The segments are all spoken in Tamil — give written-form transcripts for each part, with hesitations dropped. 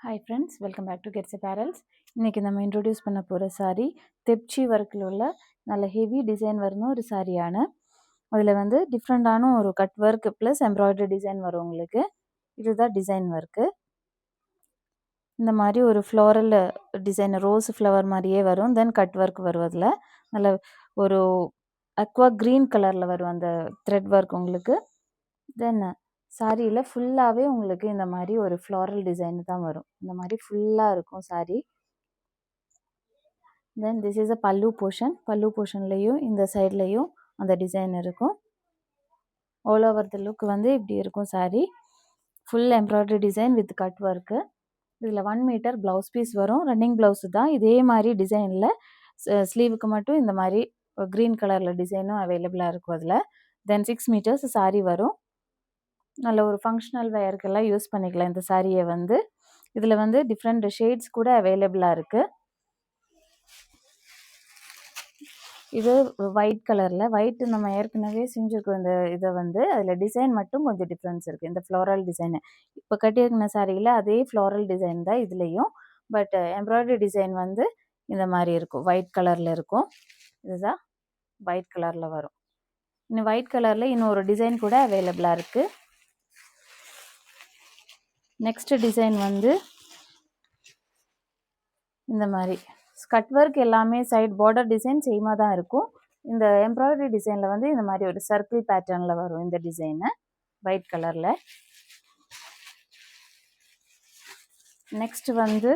Hi friends, welcome back to Gets Apparels. இன்னைக்கு நம்ம இன்ட்ரோடியூஸ் பண்ண போகிற சாரீ தெப்சி ஒர்க்கில் உள்ள நல்ல ஹெவி டிசைன் வரணும் ஒரு சாரியான. அதில் வந்து டிஃப்ரெண்டான ஒரு cut work plus embroidery design வரும் உங்களுக்கு. இதுதான் டிசைன் ஒர்க்கு. இந்த மாதிரி ஒரு ஃப்ளோரல் டிசைன் ரோஸ் ஃப்ளவர் மாதிரியே வரும். தென் கட் ஒர்க் வரும். அதில் நல்ல ஒரு அக்வா க்ரீன் கலரில் வரும் அந்த த்ரெட் ஒர்க் உங்களுக்கு. தென் சாரியில் ஃபுல்லாகவே உங்களுக்கு இந்த மாதிரி ஒரு ஃப்ளாரல் டிசைன் தான் வரும். இந்த மாதிரி ஃபுல்லாக இருக்கும் sorry. Then this is a பல்லு போர்ஷன். பல்லு போர்ஷன்லேயும் இந்த சைட்லேயும் அந்த டிசைன் இருக்கும். ஆல் ஓவர் த லுக் வந்து இப்படி இருக்கும் sorry. Full embroidery design with cut work. இதில் 1 மீட்டர் ப்ளவுஸ் பீஸ் வரும். ரன்னிங் ப்ளவுஸு தான். இதே மாதிரி டிசைனில் ஸ்லீவுக்கு மட்டும் இந்த மாதிரி க்ரீன் கலரில் டிசைனும் அவைலபிளாக இருக்கும் அதில். தென் 6 மீட்டர்ஸ் சாரி வரும். நல்ல ஒரு ஃபங்க்ஷனல் வேர்க்கெல்லாம் யூஸ் பண்ணிக்கலாம் இந்த சாரியை வந்து. இதில் வந்து டிஃப்ரெண்ட் ஷேட்ஸ் கூட அவைலபிளாக இருக்குது. இது ஒயிட் கலரில், ஒயிட் நம்ம ஏற்கனவே செஞ்சுருக்கோம் இந்த இதை வந்து. அதில் டிசைன் மட்டும் கொஞ்சம் டிஃப்ரென்ஸ் இருக்குது. இந்த ஃப்ளோரல் டிசைனு இப்போ கட்டியிருக்கிற சாரியில் அதே ஃப்ளோரல் டிசைன் தான் இதுலேயும். பட் எம்ப்ராய்டரி டிசைன் வந்து இந்த மாதிரி இருக்கும். ஒயிட் கலரில் இருக்கும். இதுதான் ஒயிட் கலரில் வரும். இன்னும் ஒயிட் கலரில் இன்னும் ஒரு டிசைன் கூட அவைலபிளாக இருக்குது. நெக்ஸ்ட் டிசைன் வந்து இந்த மாதிரி கட் ஒர்க் எல்லாமே சைட் பார்டர் டிசைன் சேமாக தான் இருக்கும். இந்த எம்ப்ராய்டரி டிசைனில் வந்து இந்த மாதிரி ஒரு சர்க்கிள் பேட்டர்னில் வரும் இந்த டிசைனு ஒயிட் கலரில். நெக்ஸ்ட் வந்து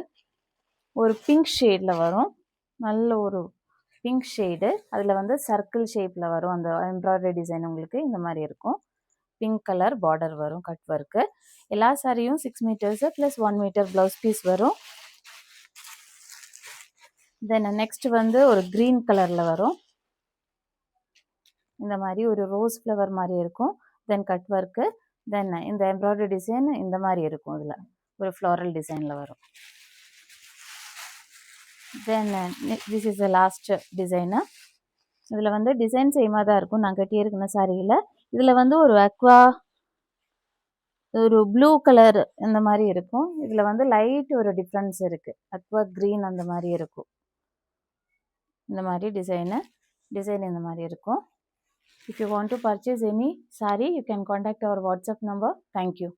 ஒரு பிங்க் ஷேடில் வரும். நல்ல ஒரு பிங்க் ஷேடு. அதில் வந்து சர்க்கிள் ஷேப்பில் வரும் அந்த எம்ப்ராய்டரி டிசைன் உங்களுக்கு இந்த மாதிரி இருக்கும். பிங்க் கலர் பார்டர் வரும் கட் ஒர்க்கு. எல்லா சாரியும் 6 metres plus 1 metre blouse piece வரும். தென் நெக்ஸ்ட் வந்து ஒரு க்ரீன் கலரில் வரும். இந்த மாதிரி ஒரு ரோஸ் ஃப்ளவர் மாதிரி இருக்கும். தென் கட் ஒர்க்கு. தென் இந்த எம்ப்ராய்டரி டிசைன் இந்த மாதிரி இருக்கும். இதில் ஒரு ஃப்ளாரல் டிசைனில் வரும். Then this is the last design. இதில் வந்து டிசைன் சேமாக தான் இருக்கும். நான் கட்டியிருக்கிற சாரியில் இதில் வந்து ஒரு அக்வா ஒரு ப்ளூ கலர் இந்த மாதிரி இருக்கும். இதில் வந்து லைட் ஒரு டிஃப்ரென்ஸ் இருக்குது. அக்வா க்ரீன் அந்த மாதிரி இருக்கும். இந்த மாதிரி டிசைன் இந்த மாதிரி இருக்கும். If you want to purchase any saree, you can contact our WhatsApp number. Thank you.